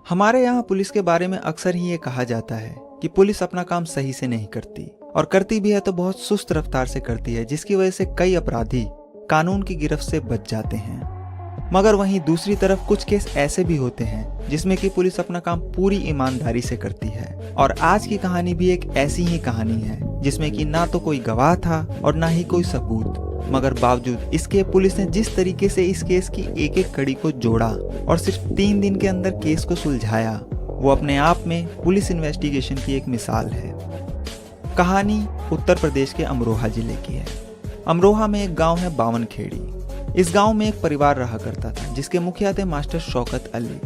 हमारे यहाँ पुलिस के बारे में अक्सर ही ये कहा जाता है कि पुलिस अपना काम सही से नहीं करती, और करती भी है तो बहुत सुस्त रफ्तार से करती है, जिसकी वजह से कई अपराधी कानून की गिरफ्त से बच जाते हैं। मगर वहीं दूसरी तरफ कुछ केस ऐसे भी होते हैं जिसमें कि पुलिस अपना काम पूरी ईमानदारी से करती है। और आज की कहानी भी एक ऐसी ही कहानी है जिसमें कि ना तो कोई गवाह था और ना ही कोई सबूत, मगर बावजूद इसके पुलिस ने जिस तरीके से इस केस की एक एक कड़ी को जोड़ा और सिर्फ 3 दिन के अंदर केस को सुलझाया, वो अपने आप में पुलिस इन्वेस्टिगेशन की एक मिसाल है। कहानी उत्तर प्रदेश के अमरोहा जिले की है। अमरोहा में एक गांव है बावनखेड़ी। इस गांव में एक परिवार रहा करता था जिसके मुखिया थे मास्टर शौकत अली।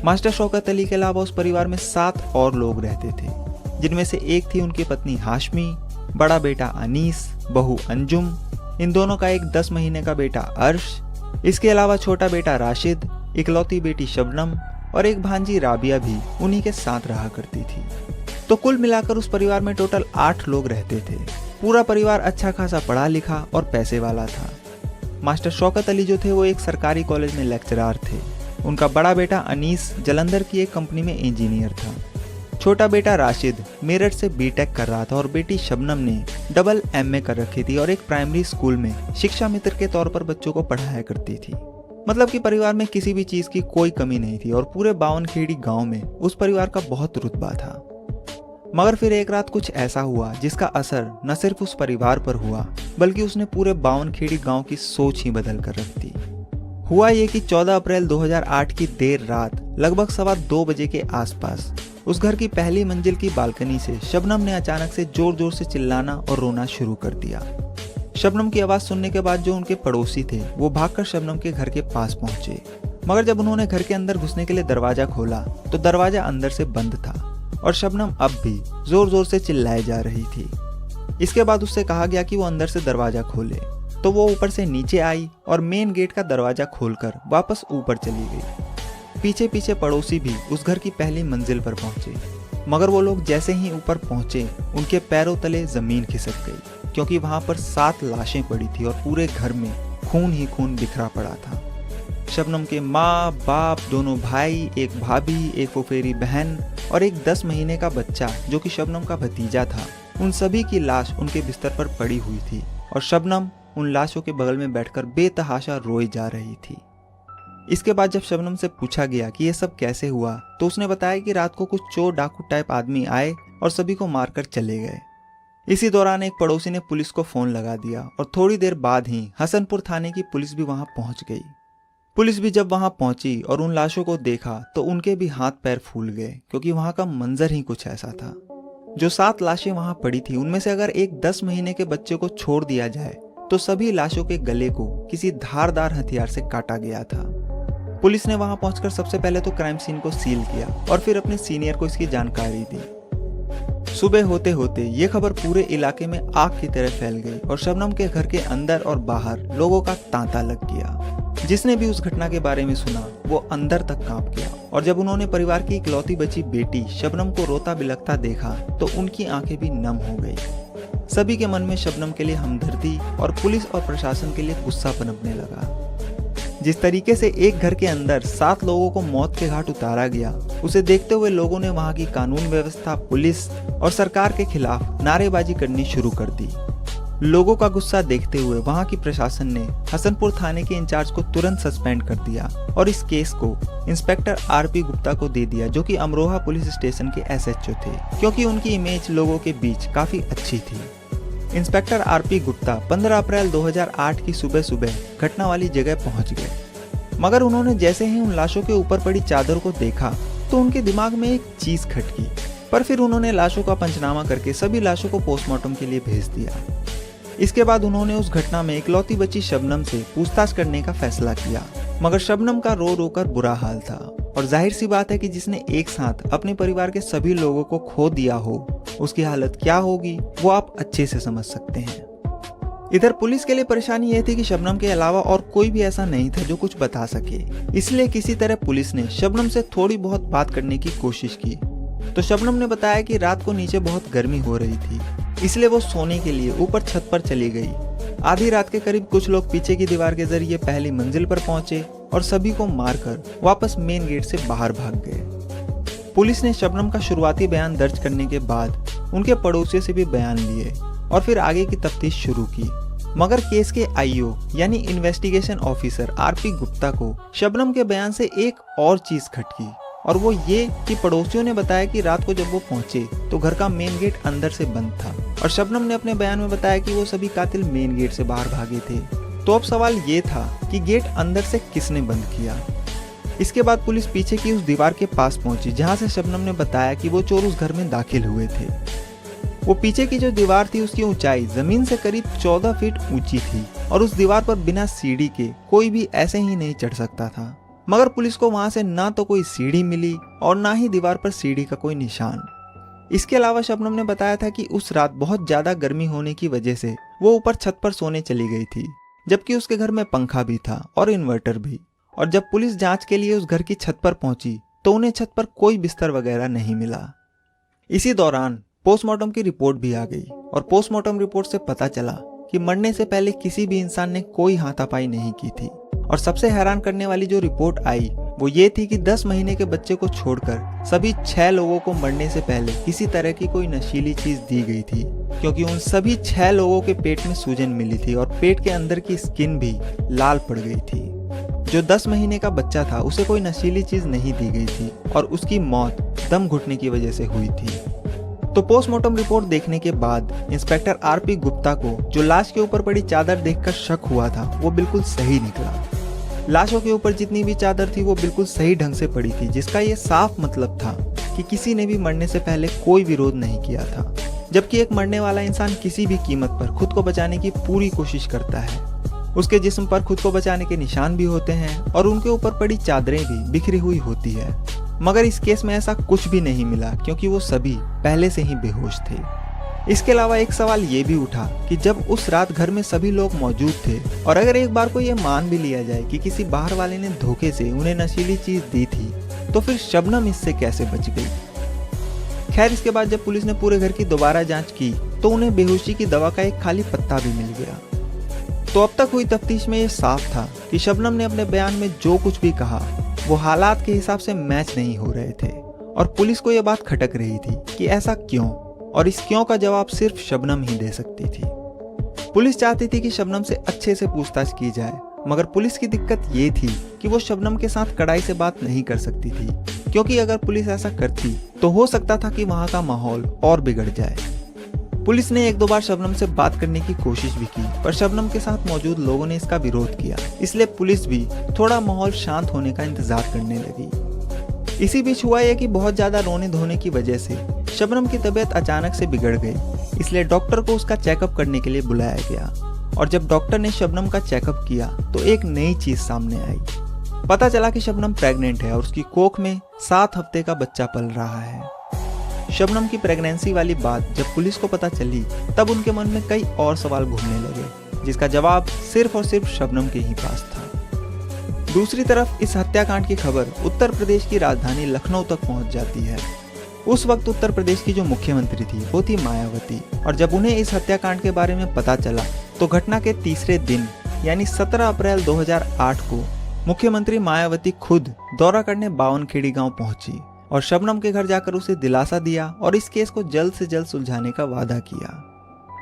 मास्टर शौकत अली के अलावा उस परिवार में 7 और लोग रहते थे, जिनमें से एक थी उनकी पत्नी हाशमी, बड़ा बेटा अनीस, बहू अंजुम, इन दोनों का एक 10 महीने का बेटा अर्श, इसके अलावा छोटा बेटा राशिद, इकलौती बेटी शबनम और एक भांजी राबिया भी उन्हीं के साथ रहा करती थी। तो कुल मिलाकर उस परिवार में टोटल 8 लोग रहते थे। पूरा परिवार अच्छा खासा पढ़ा लिखा और पैसे वाला था। मास्टर शौकत अली जो थे वो एक सरकारी कॉलेज में लेक्चरार थे। उनका बड़ा बेटा अनीस जलंधर की एक कंपनी में इंजीनियर था। छोटा बेटा राशिद मेरठ से बीटेक कर रहा था और बेटी शबनम ने डबल MA कर रखी थी और एक प्राइमरी स्कूल में शिक्षा मित्र के तौर पर बच्चों को पढ़ाया करती थी। मतलब कि परिवार में किसी भी चीज की कोई कमी नहीं थी और पूरे बावनखेड़ी गांव में उस परिवार का बहुत रुतबा था। मगर फिर एक रात कुछ ऐसा हुआ जिसका असर न सिर्फ उस परिवार पर हुआ बल्कि उसने पूरे बावनखेड़ी गांव की सोच ही बदल कर रख दी। हुआ ये कि 14 अप्रैल 2008 की देर रात लगभग 2:15 बजे के आसपास उस घर की पहली मंजिल की बालकनी से शबनम ने अचानक से जोर जोर से चिल्लाना और रोना शुरू कर दिया। शबनम की आवाज सुनने के बाद जो उनके पड़ोसी थे वो भागकर शबनम के घर के पास पहुंचे, मगर जब उन्होंने घर के अंदर घुसने के लिए दरवाजा खोला तो दरवाजा अंदर से बंद था और शबनम अब भी जोर जोर से चिल्लाए जा रही थी। इसके बाद उससे कहा गया कि वो अंदर से दरवाजा खोले, तो वो ऊपर से नीचे आई और मेन गेट का दरवाजा खोलकर वापस ऊपर चली गई। पीछे पीछे पड़ोसी भी उस घर की पहली मंजिल पर पहुंचे, मगर वो लोग जैसे ही ऊपर पहुंचे उनके पैरों तले जमीन खिसक गई, क्योंकि वहां पर 7 लाशें पड़ी थी और पूरे घर में खून ही खून बिखरा पड़ा था। शबनम के माँ बाप, दोनों भाई, एक भाभी, एक फुफेरी बहन और एक 10 महीने का बच्चा जो कि शबनम का भतीजा था, उन सभी की लाश उनके बिस्तर पर पड़ी हुई थी और शबनम उन लाशों के बगल में बैठकर बेतहाशा रोई जा रही थी। इसके बाद जब शबनम से पूछा गया कि यह सब कैसे हुआ तो उसने बताया कि रात को कुछ चोर डाकू टाइप आदमी आए और सभी को मारकर चले गए। इसी दौरान एक पड़ोसी ने पुलिस को फोन लगा दिया और थोड़ी देर बाद ही हसनपुर थाने की पुलिस भी वहां पहुंच गई। पुलिस भी जब वहां पहुंची और उन लाशों को देखा तो उनके भी हाथ पैर फूल गए, क्योंकि वहां का मंजर ही कुछ ऐसा था। जो 7 लाशें वहां पड़ी थी उनमें से अगर एक 10 महीने के बच्चे को छोड़ दिया जाए तो सभी लाशों के गले को किसी धारदार हथियार से काटा गया था। पुलिस ने वहां पहुंचकर सबसे पहले तो क्राइम सीन को सील किया और फिर अपने सीनियर को इसकी जानकारी दी। सुबह होते होते ये खबर पूरे इलाके में आग की तरह फैल गई और शबनम के घर के अंदर और बाहर लोगों का तांता लग गया। जिसने भी उस घटना के बारे में सुना वो अंदर तक कांप गया और जब उन्होंने परिवार की इकलौती बची बेटी शबनम को रोता बिलखता देखा तो उनकी आंखें भी नम हो गई। सभी के मन में शबनम के लिए हमदर्दी और पुलिस और प्रशासन के लिए गुस्सा पनपने लगा। जिस तरीके से एक घर के अंदर 7 लोगों को मौत के घाट उतारा गया, उसे देखते हुए लोगों ने वहां की कानून व्यवस्था, पुलिस और सरकार के खिलाफ नारेबाजी करनी शुरू कर दी। लोगों का गुस्सा देखते हुए वहां की प्रशासन ने हसनपुर थाने के इंचार्ज को तुरंत सस्पेंड कर दिया और इस केस को इंस्पेक्टर RP गुप्ता को दे दिया, जो कि अमरोहा पुलिस स्टेशन के SHO थे, क्योंकि उनकी इमेज लोगों के बीच काफी अच्छी थी। इंस्पेक्टर RP गुप्ता 15 अप्रैल 2008 की सुबह सुबह घटना वाली जगह पहुंच गए, मगर उन्होंने जैसे ही उन लाशों के ऊपर पड़ी चादर को देखा तो उनके दिमाग में एक चीज खटकी। पर फिर उन्होंने लाशों का पंचनामा करके सभी लाशों को पोस्टमार्टम के लिए भेज दिया। इसके बाद उन्होंने उस घटना में इकलौती बची शबनम से पूछताछ करने का फैसला किया, मगर शबनम का रो रोकर बुरा हाल था और जाहिर सी बात है कि जिसने एक साथ अपने परिवार के सभी लोगों को खो दिया हो उसकी हालत क्या होगी वो आप अच्छे से समझ सकते हैं। इधर पुलिस के लिए परेशानी यह थी कि शबनम के अलावा और कोई भी ऐसा नहीं था जो कुछ बता सके, इसलिए किसी तरह पुलिस ने शबनम से थोड़ी बहुत बात करने की कोशिश की। तो शबनम ने बताया कि रात को नीचे बहुत गर्मी हो रही थी, इसलिए वो सोने के लिए ऊपर छत पर चली गई। आधी रात के करीब कुछ लोग पीछे की दीवार के जरिए पहली मंजिल पर पहुंचे और सभी को मारकर वापस मेन गेट से बाहर भाग गए। पुलिस ने शबनम का शुरुआती बयान दर्ज करने के बाद उनके पड़ोसियों से भी बयान लिए और फिर आगे की तफ्तीश शुरू की। मगर केस के आईओ यानी इन्वेस्टिगेशन ऑफिसर आरपी गुप्ता को शबनम के बयान से एक और चीज खटकी, और वो ये कि पड़ोसियों ने बताया कि रात को जब वो पहुंचे तो घर का मेन गेट अंदर से बंद था, और शबनम ने अपने बयान में बताया कि वो सभी कातिल मेन गेट से बाहर भागे थे। तो अब सवाल ये था कि गेट अंदर से किसने बंद किया। इसके बाद पुलिस पीछे की उस दीवार के पास पहुंची जहां से शबनम ने बताया कि वो चोर उस घर में दाखिल हुए थे। वो पीछे की जो दीवार थी उसकी ऊंचाई जमीन से करीब 14 फीट ऊंची थी, और उस दीवार पर बिना सीढ़ी के कोई भी ऐसे ही नहीं चढ़ सकता था। मगर पुलिस को वहां से ना तो कोई सीढ़ी मिली और ना ही दीवार पर सीढ़ी का कोई निशान। इसके अलावा शबनम ने बताया था कि उस रात बहुत ज्यादा गर्मी होने की वजह से वो ऊपर छत पर सोने चली गई थी, जबकि उसके घर में पंखा भी था और इन्वर्टर भी। और जब पुलिस जांच के लिए उस घर की छत पर पहुंची तो उन्हें छत पर कोई बिस्तर वगैरह नहीं मिला। इसी दौरान पोस्टमार्टम की रिपोर्ट भी आ गई, और पोस्टमार्टम रिपोर्ट से पता चला कि मरने से पहले किसी भी इंसान ने कोई हाथापाई नहीं की थी। और सबसे हैरान करने वाली जो रिपोर्ट आई वो ये थी कि 10 महीने के बच्चे को छोड़कर सभी 6 लोगों को मरने से पहले किसी तरह की कोई नशीली चीज दी गई थी, क्योंकि उन सभी 6 लोगों के पेट में सूजन मिली थी और पेट के अंदर की स्किन भी लाल पड़ गई थी। जो 10 महीने का बच्चा था उसे कोई नशीली चीज नहीं दी गई थी और उसकी मौत दम घुटने की वजह से हुई थी। तो पोस्टमार्टम रिपोर्ट देखने के बाद इंस्पेक्टर आरपी गुप्ता को जो लाश के ऊपर पड़ी चादर देखकर शक हुआ था वो बिल्कुल सही निकला। लाशों के ऊपर जितनी भी चादर थी वो बिल्कुल सही ढंग से पड़ी थी, जिसका ये साफ मतलब था कि किसी ने भी मरने से पहले कोई विरोध नहीं किया था। जबकि एक मरने वाला इंसान किसी भी कीमत पर खुद को बचाने की पूरी कोशिश करता है। उसके जिस्म पर खुद को बचाने के निशान भी होते हैं और उनके ऊपर पड़ी चादरें भी बिखरी हुई होती है। मगर इस केस में ऐसा कुछ भी नहीं मिला, क्योंकि वो सभी पहले से ही बेहोश थे। इसके अलावा एक सवाल ये भी उठा कि जब उस रात घर में सभी लोग मौजूद थे और अगर एक बार को ये मान भी लिया जाए कि किसी बाहर वाले ने धोखे से उन्हें नशीली चीज दी थी, तो फिर शबनम इससे कैसे बच गई। खैर, इसके बाद जब पुलिस ने पूरे घर की दोबारा जांच की तो उन्हें बेहोशी की दवा का एक खाली पत्ता भी मिल गया। तो अब तक हुई तफ्तीश में ये साफ था कि शबनम ने अपने बयान में जो कुछ भी कहा वो हालात के हिसाब से मैच नहीं हो रहे थे, और पुलिस को यह बात खटक रही थी कि ऐसा क्यों, और इस क्यों का जवाब सिर्फ शबनम ही दे सकती थी। पुलिस चाहती थी कि शबनम से अच्छे से पूछताछ की जाए, मगर पुलिस की दिक्कत ये थी कि वो शबनम के साथ कड़ाई से बात नहीं कर सकती थी, क्योंकि अगर पुलिस ऐसा करती तो हो सकता था कि वहां का माहौल और बिगड़ जाए। पुलिस ने 1-2 बार शबनम से बात करने की कोशिश भी की, पर शबनम के साथ मौजूद लोगों ने इसका विरोध किया, इसलिए पुलिस भी थोड़ा माहौल शांत होने का इंतजार करने लगी। इसी बीच हुआ यह कि बहुत ज्यादा रोने धोने की वजह से शबनम की तबीयत अचानक से बिगड़ गई, इसलिए डॉक्टर को उसका चेकअप करने के लिए बुलाया गया। और जब डॉक्टर ने शबनम का चेकअप किया तो एक नई चीज सामने आई। पता चला कि शबनम प्रेग्नेंट है और उसकी कोख में 7 हफ्ते का बच्चा पल रहा है। शबनम की प्रेगनेंसी वाली बात जब पुलिस को पता चली तब उनके मन में कई और सवाल घूमने लगे, जिसका जवाब सिर्फ और सिर्फ शबनम के ही पास था। दूसरी तरफ इस हत्याकांड की खबर उत्तर प्रदेश की राजधानी लखनऊ तक पहुंच जाती है। उस वक्त उत्तर प्रदेश की जो मुख्यमंत्री थी वो थी मायावती, और जब उन्हें इस हत्याकांड के बारे में पता चला तो घटना के तीसरे दिन यानी 17 अप्रैल 2008 को मुख्यमंत्री मायावती खुद दौरा करने बावनखेड़ी गांव पहुंची और शबनम के घर जाकर उसे दिलासा दिया और इस केस को जल्द से जल्द सुलझाने का वादा किया।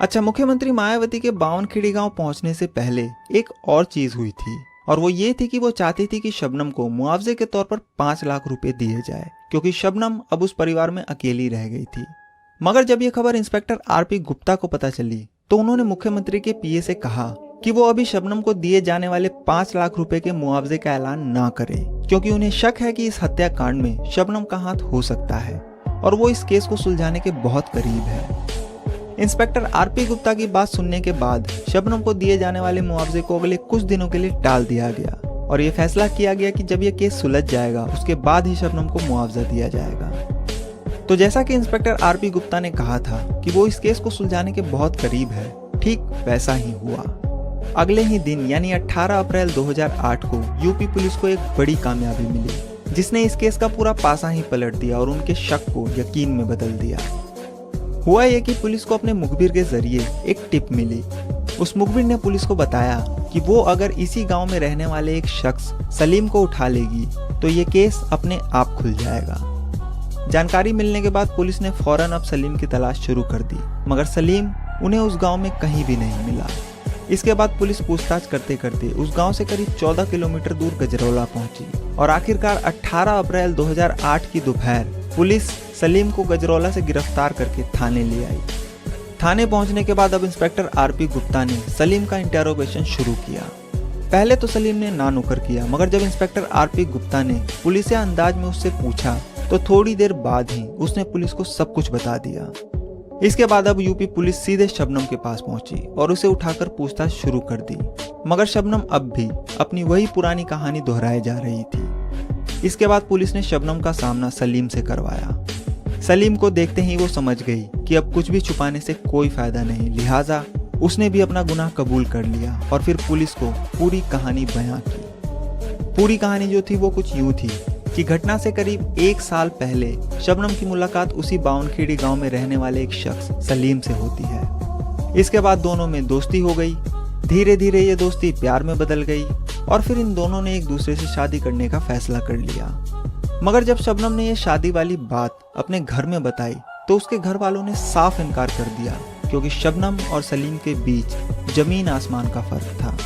अच्छा, मुख्यमंत्री मायावती के बावनखेड़ी गांव पहुंचने से पहले एक और चीज हुई थी, और वो ये थी कि वो चाहती थी कि शबनम को मुआवजे के तौर पर 5 लाख रुपए दिए जाए, क्योंकि शबनम अब उस परिवार में अकेली रह गई थी। मगर जब ये खबर इंस्पेक्टर आरपी गुप्ता को पता चली तो उन्होंने मुख्यमंत्री के पीए से कहा कि वो अभी शबनम को दिए जाने वाले 5 लाख रुपए के मुआवजे का ऐलान ना करे, क्योंकि उन्हें शक है कि इस हत्याकांड में शबनम का हाथ हो सकता है और वो इस केस को सुलझाने के बहुत करीब है। इंस्पेक्टर आरपी गुप्ता की बात सुनने के बाद शबनम को दिए जाने वाले मुआवजे को अगले कुछ दिनों के लिए टाल दिया गया और ये फैसला किया गया कि जब ये केस सुलझ जाएगा उसके बाद ही शबनम को मुआवजा दिया जाएगा। तो जैसा कि इंस्पेक्टर आरपी गुप्ता ने कहा था कि वो इस केस को सुलझाने के बहुत करीब है, ठीक वैसा ही हुआ। अगले ही दिन यानी 18 अप्रैल 2008 को यूपी पुलिस को एक बड़ी कामयाबी मिली, जिसने इस केस का पूरा पासा ही पलट दिया और उनके शक को यकीन में बदल दिया। हुआ यह कि पुलिस को अपने मुखबिर के जरिए एक टिप मिली। उस मुखबिर ने पुलिस को बताया कि वो अगर इसी गांव में रहने वाले एक शख्स सलीम को उठा लेगी तो ये केस अपने आप खुल जाएगा। जानकारी मिलने के बाद पुलिस ने फौरन अब सलीम की तलाश शुरू कर दी, मगर सलीम उन्हें उस गांव में कहीं भी नहीं मिला। इसके बाद पुलिस पूछताछ करते करते उस गांव से करीब 14 किलोमीटर दूर गजरौला पहुंची और आखिरकार 18 अप्रैल 2008 की दोपहर पुलिस सलीम को गजरौला से गिरफ्तार करके थाने ले आई। थाने पहुंचने के बाद अब इंस्पेक्टर आरपी गुप्ता ने सलीम का इंटेरोगेशन शुरू किया। पहले तो सलीम ने ना नुकर किया, मगर जब इंस्पेक्टर आरपी गुप्ता ने पुलिसिया अंदाज में उससे पूछा तो थोड़ी देर बाद ही उसने पुलिस को सब कुछ बता दिया। इसके बाद अब यूपी पुलिस सीधे शबनम के पास पहुंची और उसे उठाकर पूछताछ शुरू कर दी, मगर शबनम अब भी अपनी वही पुरानी कहानी दोहराए जा रही थी। इसके बाद पुलिस ने शबनम का सामना सलीम से करवाया। सलीम को देखते ही वो समझ गई कि अब कुछ भी छुपाने से कोई फायदा नहीं, लिहाजा उसने भी अपना गुनाह कबूल कर लिया और फिर पुलिस को पूरी कहानी बयां की। पूरी कहानी जो थी वो कुछ यूं थी कि घटना से करीब 1 साल पहले शबनम की मुलाकात उसी बावनखेड़ी गांव में रहने वाले एक शख्स सलीम से होती है। इसके बाद दोनों में दोस्ती हो गई। धीरे धीरे ये दोस्ती प्यार में बदल गई और फिर इन दोनों ने एक दूसरे से शादी करने का फैसला कर लिया। मगर जब शबनम ने ये शादी वाली बात अपने घर में बताई तो उसके घर वालों ने साफ इनकार कर दिया, क्योंकि शबनम और सलीम के बीच जमीन आसमान का फर्क था।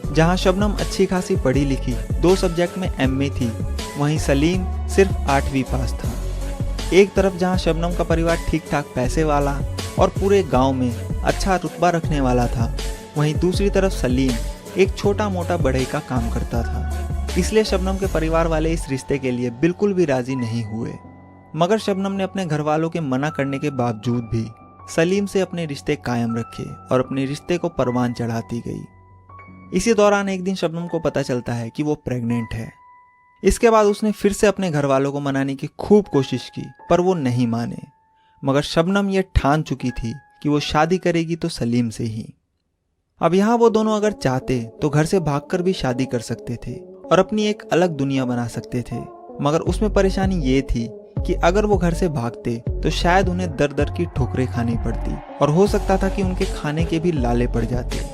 जहां शबनम अच्छी खासी पढ़ी लिखी 2 सब्जेक्ट में एमए थी, वहीं सलीम सिर्फ 8वीं पास था। एक तरफ जहां शबनम का परिवार ठीक ठाक पैसे वाला और पूरे गांव में अच्छा रुतबा रखने वाला था, वहीं दूसरी तरफ सलीम एक छोटा मोटा बढ़ई का काम करता था। इसलिए शबनम के परिवार वाले इस रिश्ते के लिए बिल्कुल भी राजी नहीं हुए। मगर शबनम ने अपने घर वालों के मना करने के बावजूद भी सलीम से अपने रिश्ते कायम रखे और अपने रिश्ते को परवान चढ़ाती गई। इसी दौरान एक दिन शबनम को पता चलता है कि वो प्रेग्नेंट है। इसके बाद उसने फिर से अपने घर वालों को मनाने की खूब कोशिश की, पर वो नहीं माने। मगर शबनम ये ठान चुकी थी कि वो शादी करेगी तो सलीम से ही। अब यहाँ वो दोनों अगर चाहते तो घर से भागकर भी शादी कर सकते थे और अपनी एक अलग दुनिया बना सकते थे। मगर उसमें परेशानी ये थी कि अगर वो घर से भागते तो शायद उन्हें दर दर की ठोकरें खानी पड़ती और हो सकता था कि उनके खाने के भी लाले पड़ जाते।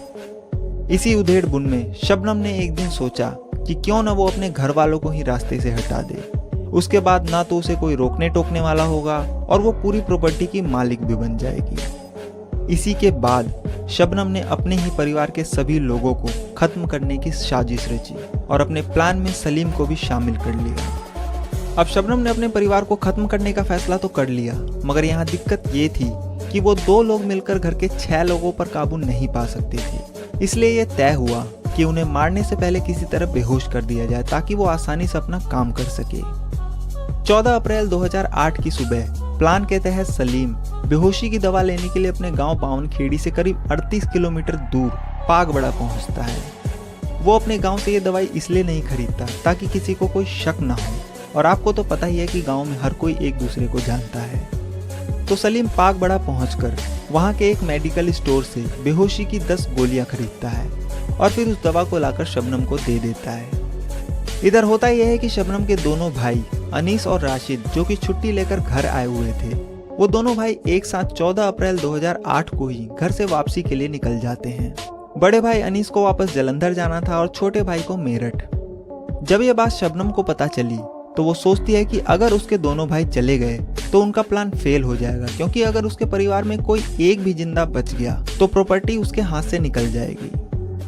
इसी उधेड़ बुन में शबनम ने एक दिन सोचा कि क्यों न वो अपने घर वालों को ही रास्ते से हटा दे। उसके बाद ना तो उसे कोई रोकने टोकने वाला होगा और वो पूरी प्रॉपर्टी की मालिक भी बन जाएगी। इसी के बाद शबनम ने अपने ही परिवार के सभी लोगों को खत्म करने की साजिश रची और अपने प्लान में सलीम को भी शामिल कर लिया। अब शबनम ने अपने परिवार को खत्म करने का फैसला तो कर लिया, मगर यहाँ दिक्कत ये थी कि वो 2 लोग मिलकर घर के 6 लोगों पर काबू नहीं पा सकते थे। इसलिए ये तय हुआ कि उन्हें मारने से पहले किसी तरह बेहोश कर दिया जाए ताकि वो आसानी से अपना काम कर सके। 14 अप्रैल 2008 की सुबह प्लान के तहत सलीम बेहोशी की दवा लेने के लिए अपने गांव बावनखेड़ी से करीब 38 किलोमीटर दूर पागबड़ा पहुंचता है। वो अपने गांव से ये दवाई इसलिए नहीं खरीदता ताकि किसी को कोई शक ना हो, और आपको तो पता ही है कि गांव में हर कोई एक दूसरे को जानता है। तो सलीम पागबड़ा पहुंचकर वहां के एक मेडिकल स्टोर से बेहोशी की 10 गोलियां खरीदता है और फिर उस दवा को लाकर शबनम को दे देता है। इधर होता यह है कि शबनम के दोनों भाई अनीस और राशिद, जो कि छुट्टी लेकर घर आए हुए थे, वो दोनों भाई एक साथ 14 अप्रैल 2008 को ही घर से वापसी के लिए निकल जाते हैं। बड़े भाई अनीस को वापस जालंधर जाना था और छोटे भाई को मेरठ। जब ये बात शबनम को पता चली तो वो सोचती है कि अगर उसके दोनों भाई चले गए तो उनका प्लान फेल हो जाएगा, क्योंकि अगर उसके परिवार में कोई एक भी जिंदा बच गया तो प्रॉपर्टी उसके हाथ से निकल जाएगी।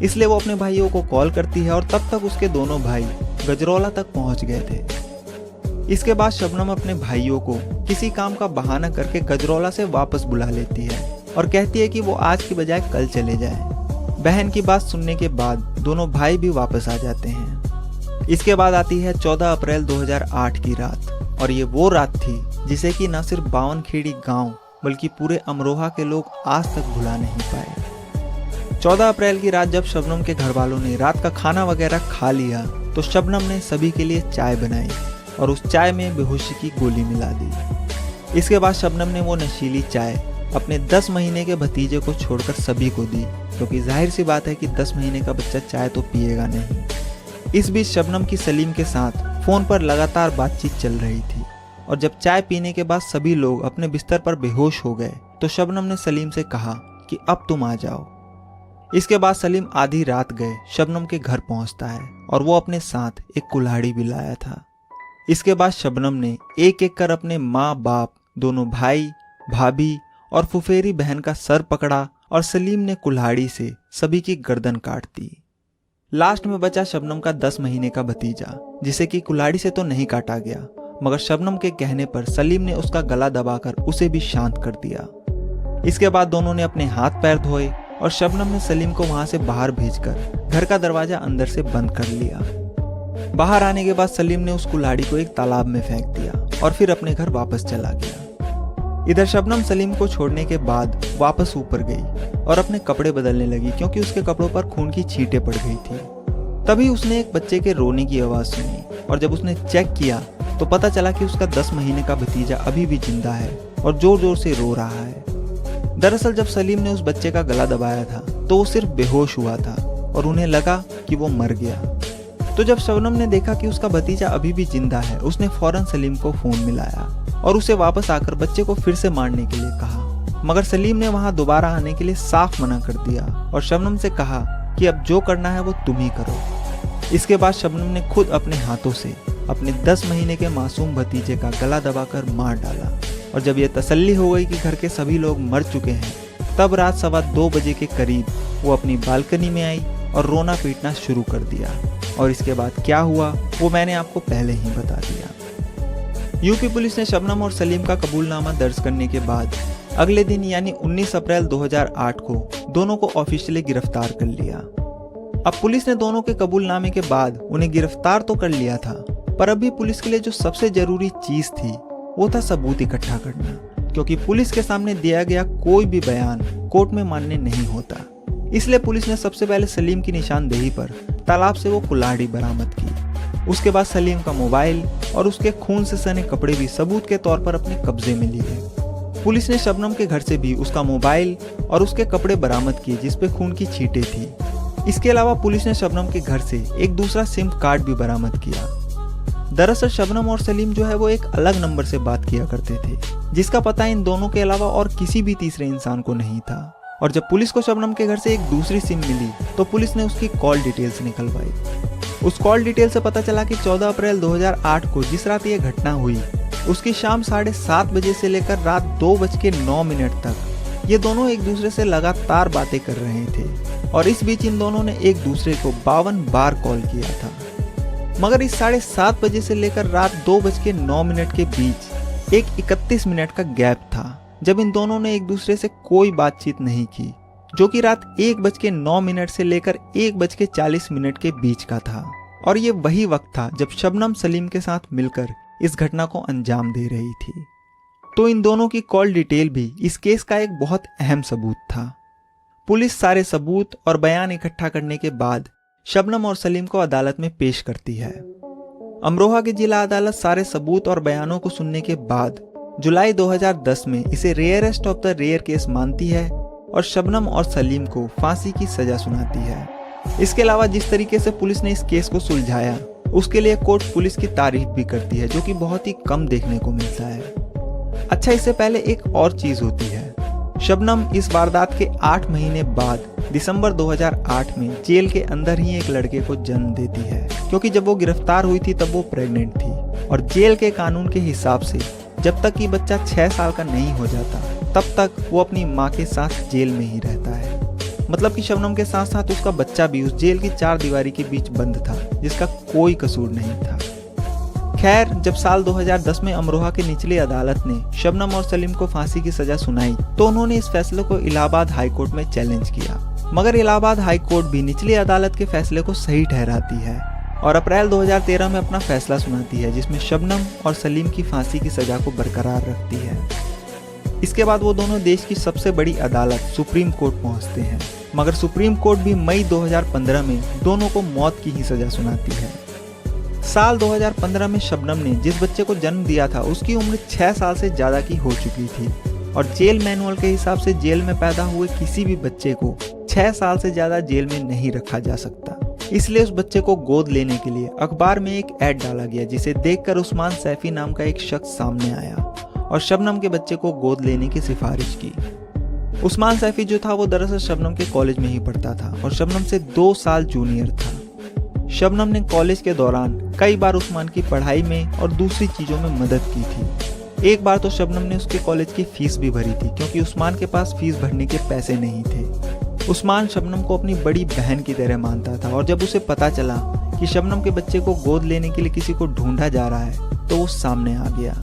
इसलिए वो अपने भाइयों को कॉल करती है और तब तक उसके दोनों भाई गजरौला तक पहुंच गए थे। इसके बाद शबनम अपने भाइयों को किसी काम का बहाना करके गजरौला से वापस बुला लेती है और कहती है कि वो आज की बजाय कल चले जाएं। बहन की बात सुनने के बाद दोनों भाई भी वापस आ जाते हैं। इसके बाद आती है 14 अप्रैल 2008 की रात, और ये वो रात थी जिसे कि न सिर्फ बावनखेड़ी गांव बल्कि पूरे अमरोहा के लोग आज तक भुला नहीं पाए। 14 अप्रैल की रात जब शबनम के घर वालों ने रात का खाना वगैरह खा लिया तो शबनम ने सभी के लिए चाय बनाई और उस चाय में बेहोशी की गोली मिला दी। इसके बाद शबनम ने वो नशीली चाय अपने 10 महीने के भतीजे को छोड़कर सभी को दी, क्योंकि जाहिर सी बात है कि 10 महीने का बच्चा चाय तो पिएगा नहीं। इस बीच शबनम की सलीम के साथ फोन पर लगातार बातचीत चल रही थी, और जब चाय पीने के बाद सभी लोग अपने बिस्तर पर बेहोश हो गए तो शबनम ने सलीम से कहा कि अब तुम आ जाओ। इसके बाद सलीम आधी रात गए शबनम के घर पहुंचता है और वो अपने साथ एक कुल्हाड़ी भी लाया था। इसके बाद शबनम ने एक एक कर अपने माँ बाप, दोनों भाई, भाभी और फुफेरी बहन का सर पकड़ा और सलीम ने कुल्हाड़ी से सभी की गर्दन काट दी। लास्ट में बचा शबनम का 10 महीने का भतीजा, जिसे कि कुल्हाड़ी से तो नहीं काटा गया, मगर शबनम के कहने पर सलीम ने उसका गला दबाकर उसे भी शांत कर दिया। इसके बाद दोनों ने अपने हाथ पैर धोए और शबनम ने सलीम को वहां से बाहर भेजकर घर का दरवाजा अंदर से बंद कर लिया। बाहर आने के बाद सलीम ने उस कुल्हाड़ी को एक तालाब में फेंक दिया और फिर अपने घर वापस चला गया। इधर शबनम सलीम को छोड़ने के बाद वापस ऊपर गई और अपने कपड़े बदलने लगी, क्योंकि उसके कपड़ों पर खून की छींटें पड़ गई थी। तभी उसने एक बच्चे के रोने की आवाज सुनी और जब उसने चेक किया तो पता चला कि उसका 10 महीने का भतीजा अभी भी जिंदा है और जोर जोर से रो रहा है। दरअसल जब सलीम ने उस बच्चे का गला दबाया था तो वो सिर्फ बेहोश हुआ था और उन्हें लगा कि वो मर गया। तो जब शबनम ने देखा कि उसका भतीजा अभी भी जिंदा है, उसने फौरन सलीम को फोन मिलाया और उसे वापस आकर बच्चे को फिर से मारने के लिए कहा, मगर सलीम ने वहां दोबारा आने के लिए साफ मना कर दिया और शबनम से कहा कि अब जो करना है वो तुम ही करो। इसके बाद शबनम ने खुद अपने हाथों से अपने 10 महीने के मासूम भतीजे का गला दबाकर मार डाला और जब ये तसल्ली हो गई कि घर के सभी लोग मर चुके हैं, तब रात 2:15 बजे के करीब वो अपनी बालकनी में आई और रोना पीटना शुरू कर दिया। और इसके बाद क्या हुआ वो मैंने आपको पहले ही बता दिया। यूपी पुलिस ने शबनम और सलीम का कबूलनामा दर्ज करने के बाद अगले दिन यानी 19 अप्रैल 2008 को दोनों को ऑफिशियली गिरफ्तार कर लिया। अब पुलिस ने दोनों के कबूलनामे के बाद उन्हें गिरफ्तार तो कर लिया था, पर अभी पुलिस के लिए जो सबसे जरूरी चीज थी वो था सबूत इकट्ठा करना, क्योंकि पुलिस के सामने दिया गया कोई भी बयान कोर्ट में मान्य नहीं होता। इसलिए पुलिस ने सबसे पहले सलीम की निशानदेही पर तालाब से वो कुल्हाड़ी बरामद की। उसके बाद सलीम का मोबाइल और उसके खून से सने कपड़े भी सबूत के तौर पर अपने कब्जे में लिए। पुलिस ने शबनम के घर से भी उसका मोबाइल और उसके कपड़े बरामद किए जिसपे खून की छींटें थी। इसके अलावा पुलिस ने शबनम के घर से एक दूसरा सिम कार्ड भी बरामद किया। दरअसल शबनम और सलीम जो है वो एक अलग नंबर से बात किया करते थे, जिसका पता इन दोनों के अलावा और किसी भी तीसरे इंसान को नहीं था। और जब पुलिस को शबनम के घर से एक दूसरी सिम मिली तो पुलिस ने उसकी कॉल डिटेल्स निकलवाई। उस कॉल डिटेल से पता चला कि 14 अप्रैल 2008 को जिस रात ये घटना हुई, उसकी शाम 7:30 बजे से लेकर रात 2:09 तक ये दोनों एक दूसरे से लगातार बातें कर रहे थे और इस बीच इन दोनों ने एक दूसरे को 52 बार कॉल किया था। मगर इस 7:30 बजे से लेकर रात 2:09 के बीच एक 31 मिनट का गैप था जब इन दोनों ने एक दूसरे से कोई बातचीत नहीं की, जो कि रात 1:09 से लेकर 1:40 के बीच का था। और ये वही वक्त था जब शबनम सलीम के साथ मिलकर इस घटना को अंजाम दे रही थी। तो इन दोनों की कॉल डिटेल भी इस केस का एक बहुत अहम सबूत था। पुलिस सारे सबूत और बयान इकट्ठा करने के बाद शबनम और सलीम को अदालत में पेश करती है। अमरोहा की जिला अदालत सारे सबूत और बयानों को सुनने के बाद जुलाई 2010 में इसे rarest of the rare case मानती है और शबनम और सलीम को फांसी की सजा सुनाती है। इसके अलावा जिस तरीके से पुलिस ने इस केस को सुलझाया उसके लिए कोर्ट पुलिस की तारीफ भी करती है, जो कि बहुत ही कम देखने को मिलता है। अच्छा, इससे पहले एक और चीज होती है। शबनम इस वारदात के 8 महीने बाद दिसंबर 2008 में जेल के अंदर ही एक लड़के को जन्म देती है, क्योंकि जब वो गिरफ्तार हुई थी तब वो प्रेग्नेंट थी और जेल के कानून के हिसाब से जब तक कि बच्चा 6 साल का नहीं हो जाता तब तक वो अपनी माँ के साथ जेल में ही रहता है। मतलब कि शबनम के साथ साथ उसका बच्चा भी उस जेल की 4 दीवारी के बीच बंद था, जिसका कोई कसूर नहीं था। खैर, जब साल 2010 में अमरोहा की निचली अदालत ने शबनम और सलीम को फांसी की सजा सुनाई तो उन्होंने इस फैसले को इलाहाबाद हाई कोर्ट में चैलेंज किया, मगर इलाहाबाद हाई कोर्ट भी निचली अदालत के फैसले को सही ठहराती है और अप्रैल 2013 में अपना फैसला सुनाती है, जिसमें शबनम और सलीम की फांसी की सजा को बरकरार रखती है। इसके बाद वो दोनों देश की सबसे बड़ी अदालत सुप्रीम कोर्ट पहुंचते हैं, मगर सुप्रीम कोर्ट भी मई 2015 में दोनों को मौत की ही सजा सुनाती है। साल 2015 में शबनम ने जिस बच्चे को जन्म दिया था उसकी उम्र 6 साल से ज्यादा की हो चुकी थी और जेल मैनुअल के हिसाब से जेल में पैदा हुए किसी भी बच्चे को 6 साल से ज्यादा जेल में नहीं रखा जा सकता। इसलिए उस बच्चे को गोद लेने के लिए अखबार में एक ऐड डाला गया, जिसे देखकर उस्मान सैफी नाम का एक शख्स सामने आया और शबनम के बच्चे को गोद लेने की सिफारिश की। उस्मान सैफी जो था वो दरअसल शबनम के कॉलेज में ही पढ़ता था और शबनम से 2 साल जूनियर था। शबनम ने कॉलेज के दौरान कई बार उस्मान की पढ़ाई में और दूसरी चीजों में मदद की थी। एक बार तो शबनम ने उसके कॉलेज की फीस भी भरी थी, क्योंकि उस्मान के पास फीस भरने के पैसे नहीं थे। उस्मान शबनम को अपनी बड़ी बहन की तरह मानता था, और जब उसे पता चला कि शबनम के बच्चे को गोद लेने के लिए किसी को ढूंढा जा रहा है तो वो सामने आ गया।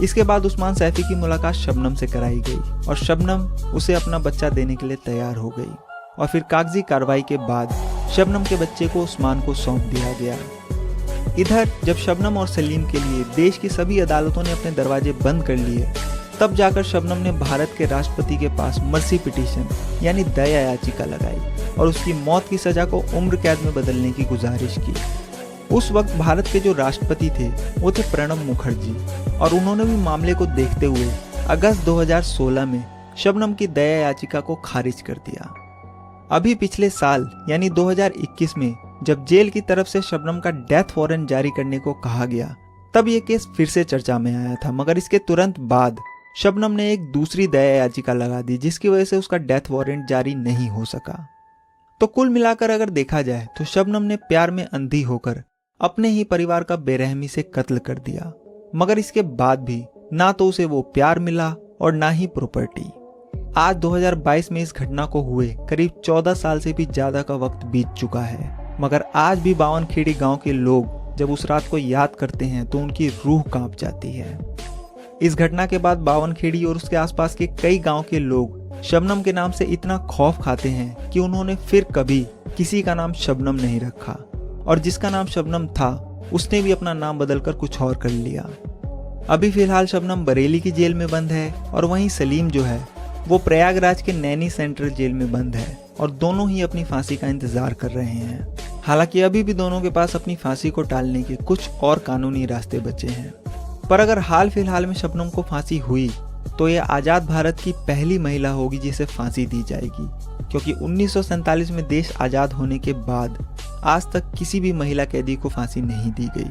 इसके बाद उस्मान सैफी की मुलाकात शबनम से कराई गई और शबनम उसे अपना बच्चा देने के लिए तैयार हो गई, और फिर कागजी कार्रवाई के बाद शबनम के बच्चे को उस्मान को सौंप दिया गया। इधर जब शबनम और सलीम के लिए देश की सभी अदालतों ने अपने दरवाजे बंद कर लिए, तब जाकर शबनम ने भारत के राष्ट्रपति के पास मर्सी पिटीशन यानी दया याचिका लगाई और उसकी मौत की सजा को उम्र कैद में बदलने की गुजारिश की। उस वक्त भारत के जो राष्ट्रपति थे वो थे प्रणब मुखर्जी, और उन्होंने भी मामले को देखते हुए अगस्त 2016 में शबनम की दया याचिका को खारिज कर दिया। अभी पिछले साल यानी 2021 में जब जेल की तरफ से शबनम का डेथ वारंट जारी करने को कहा गया, तब ये केस फिर से चर्चा में आया था, मगर इसके तुरंत बाद शबनम ने एक दूसरी दया याचिका लगा दी, जिसकी वजह से उसका डेथ वारंट जारी नहीं हो सका। तो कुल मिलाकर अगर देखा जाए तो शबनम ने प्यार में अंधी होकर अपने ही परिवार का बेरहमी से कत्ल कर दिया, मगर इसके बाद भी ना तो उसे वो प्यार मिला और ना ही प्रॉपर्टी। आज 2022 में इस घटना को हुए करीब 14 साल से भी ज्यादा का वक्त बीत चुका है, मगर आज भी बावनखेड़ी गांव के लोग जब उस रात को याद करते हैं तो उनकी रूह कांप जाती है। इस घटना के बाद बावनखेड़ी और उसके आसपास के कई गांव के लोग शबनम के नाम से इतना खौफ खाते हैं कि उन्होंने फिर कभी किसी का नाम शबनम नहीं रखा, और जिसका नाम शबनम था उसने भी अपना नाम बदलकर कुछ और कर लिया। अभी फिलहाल शबनम बरेली की जेल में बंद है, और वहीं सलीम जो है वो प्रयागराज के नैनी सेंट्रल जेल में बंद है, और दोनों ही अपनी फांसी का इंतजार कर रहे हैं। हालांकि अभी भी दोनों के पास अपनी फांसी को टालने के कुछ और कानूनी रास्ते बचे हैं। पर अगर हाल फिलहाल में शबनम को फांसी हुई तो यह आज़ाद भारत की पहली महिला होगी जिसे फांसी दी जाएगी, क्योंकि 1947 में देश आज़ाद होने के बाद आज तक किसी भी महिला कैदी को फांसी नहीं दी गई।